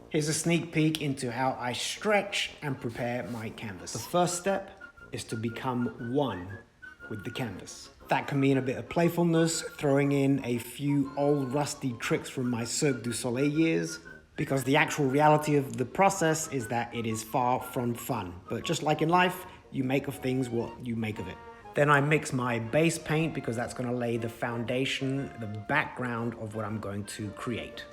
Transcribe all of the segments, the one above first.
Here's a sneak peek into how I stretch and prepare my canvas. The first step is to become one with the canvas. That can mean a bit of playfulness, throwing in a few old rusty tricks from my Cirque du Soleil years, because the actual reality of the process is that it is far from fun. But just like in life, you make of things what you make of it. Then I mix my base paint because that's going to lay the foundation, the background of what I'm going to create.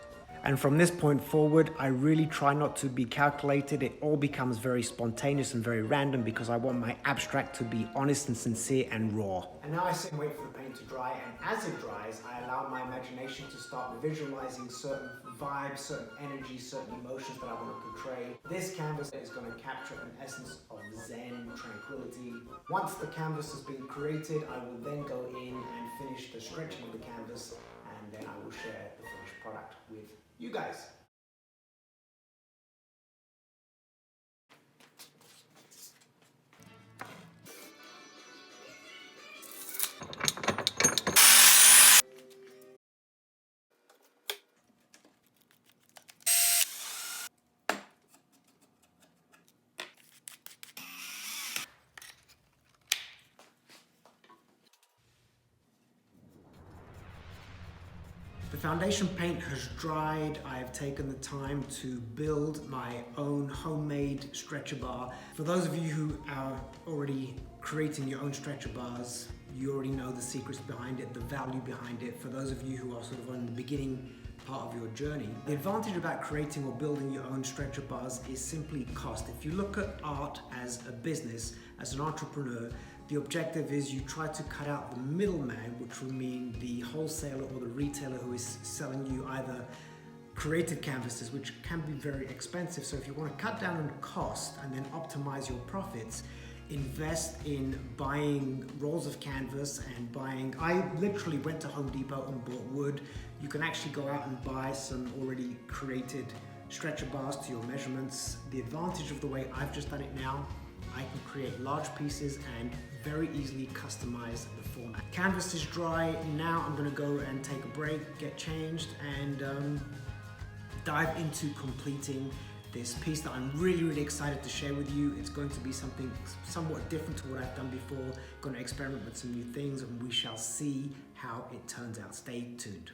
And from this point forward, I really try not to be calculated. It all becomes very spontaneous and very random because I want my abstract to be honest and sincere and raw. And now I sit and wait for the paint to dry, and as it dries, I allow my imagination to start visualizing certain vibes, certain energies, certain emotions that I want to portray. This canvas is going to capture an essence of zen, tranquility. Once the canvas has been created, I will then go in and finish the stretching of the canvas, and then I will share the finished product with you guys. The foundation paint has dried. I have taken the time to build my own homemade stretcher bar. For those of you who are already creating your own stretcher bars, you already know the secrets behind it, the value behind it. For those of you who are sort of on the beginning part of your journey, the advantage about creating or building your own stretcher bars is simply cost. If you look at art as a business, as an entrepreneur, the objective is you try to cut out the middleman, which would mean the wholesaler or the retailer who is selling you either created canvases, which can be very expensive. So if you want to cut down on cost and then optimize your profits, invest in buying rolls of canvas and buying, I literally went to Home Depot and bought wood. You can actually go out and buy some already created stretcher bars to your measurements. The advantage of the way I've just done it now, I can create large pieces and very easily customize the format. Canvas is dry. Now I'm going to go and take a break, get changed, and dive into completing this piece that I'm really excited to share with you. It's going to be something somewhat different to what I've done before. Going to experiment with some new things, and we shall see how it turns out. Stay tuned.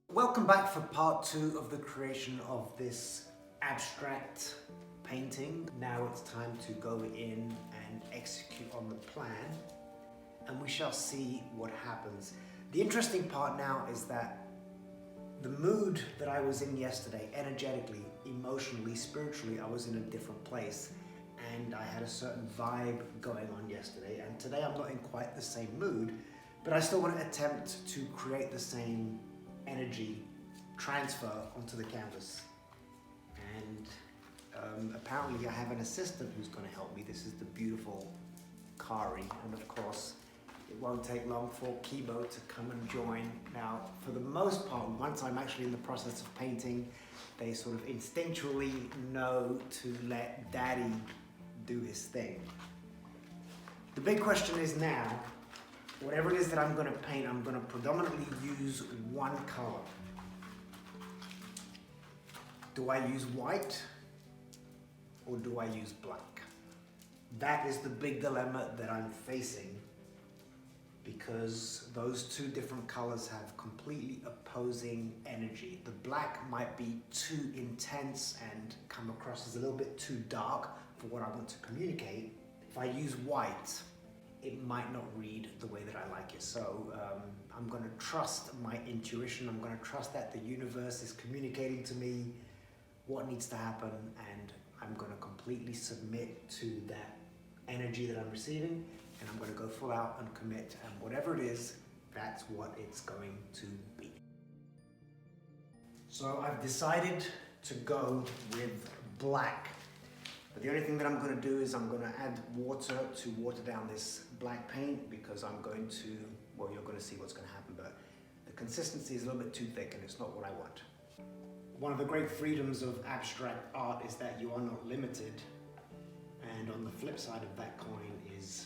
Welcome back for part 2 of the creation of this abstract painting. Now it's time to go in and execute on the plan, and we shall see what happens. The interesting part now is that the mood that I was in yesterday, energetically, emotionally, spiritually, I was in a different place, and I had a certain vibe going on yesterday, and today I'm not in quite the same mood, but I still want to attempt to create the same energy transfer onto the canvas. And apparently I have an assistant who's going to help me. This is the beautiful Kari, and of course it won't take long for Kibo to come and join. Now, for the most part, once I'm actually in the process of painting, they sort of instinctually know to let Daddy do his thing. The big question is now, whatever it is that I'm going to paint, I'm going to predominantly use one color. Do I use white or do I use black? That is the big dilemma that I'm facing, because those two different colors have completely opposing energy. The black might be too intense and come across as a little bit too dark for what I want to communicate. If I use white, it might not read the way that I like it. So I'm going to trust my intuition. I'm going to trust that the universe is communicating to me what needs to happen, and I'm going to completely submit to that energy that I'm receiving, and I'm going to go full out and commit, and whatever it is, that's what it's going to be. So I've decided to go with black, but the only thing that I'm going to do is I'm going to add water to water down this black paint, because I'm going to, well, you're going to see what's going to happen, but the consistency is a little bit too thick and it's not what I want. One of the great freedoms of abstract art is that you are not limited, and on the flip side of that coin is,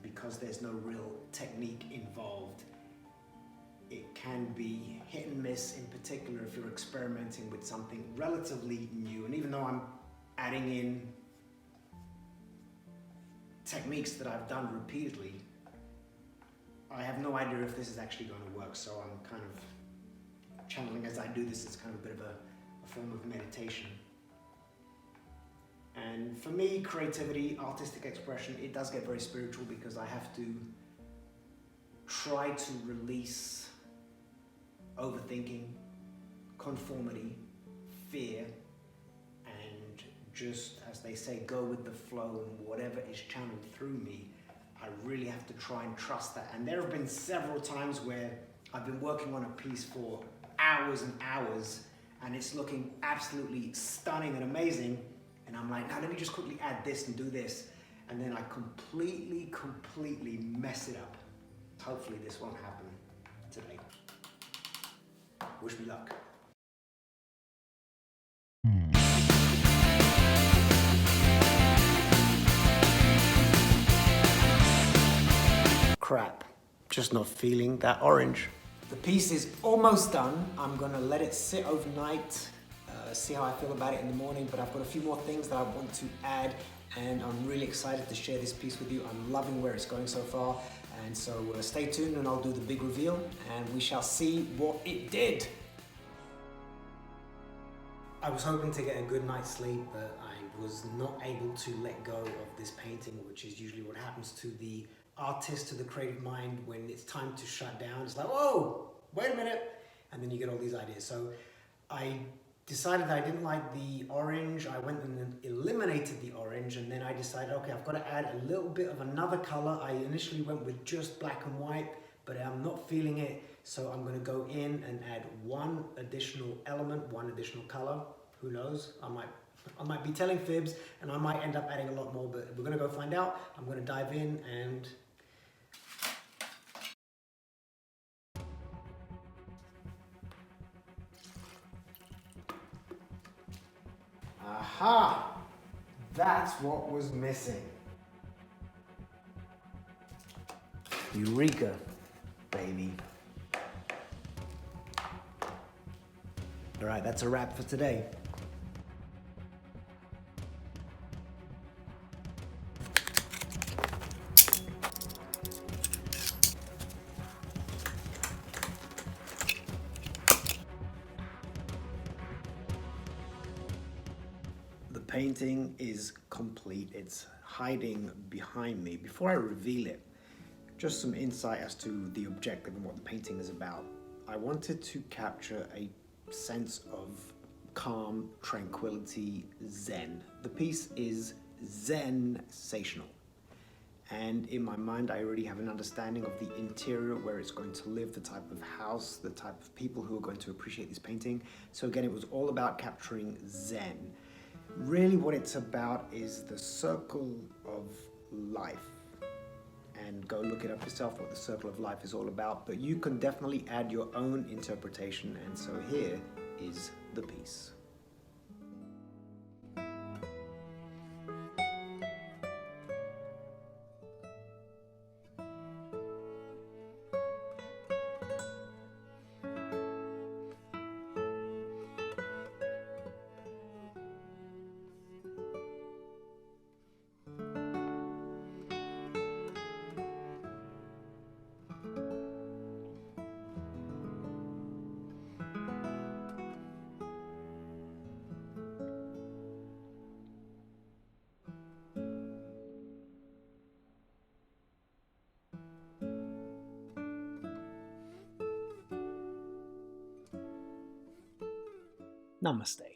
because there's no real technique involved, it can be hit and miss, in particular if you're experimenting with something relatively new. And even though I'm adding in techniques that I've done repeatedly, I have no idea if this is actually going to work. So I'm kind of channeling as I do this. It's kind of a bit of a form of meditation. And for me, creativity, artistic expression, it does get very spiritual because I have to try to release overthinking, conformity, fear, and just, as they say, go with the flow, and whatever is channeled through me, I really have to try and trust that. And there have been several times where I've been working on a piece for hours and hours, and it's looking absolutely stunning and amazing, and I'm like, now let me just quickly add this and do this, and then I completely mess it up. Hopefully this won't happen today. Wish me luck. Crap, just not feeling that orange. The piece is almost done. I'm gonna let it sit overnight, see how I feel about it in the morning, but I've got a few more things that I want to add, and I'm really excited to share this piece with you. I'm loving where it's going so far, and so stay tuned and I'll do the big reveal and we shall see what it did. I was hoping to get a good night's sleep, but I was not able to let go of this painting, which is usually what happens to the artist, to the creative mind, when it's time to shut down. It's like, whoa, wait a minute, and then you get all these ideas. So I decided that I didn't like the orange. I went and eliminated the orange, and then I decided, okay, I've got to add a little bit of another color. I initially went with just black and white, but I'm not feeling it, so I'm going to go in and add one additional element, one additional color. Who knows? I might be telling fibs, and I might end up adding a lot more, but we're going to go find out. I'm going to dive in and aha! That's what was missing. Eureka, baby. All right, that's a wrap for today. The painting is complete. It's hiding behind me. Before I reveal it, just some insight as to the objective and what the painting is about. I wanted to capture a sense of calm, tranquility, zen. The piece is zen-sational. And in my mind, I already have an understanding of the interior, where it's going to live, the type of house, the type of people who are going to appreciate this painting. So again, it was all about capturing zen. Really what it's about is the circle of life. And go look it up yourself, what the circle of life is all about. But you can definitely add your own interpretation. And so here is the piece. Namaste.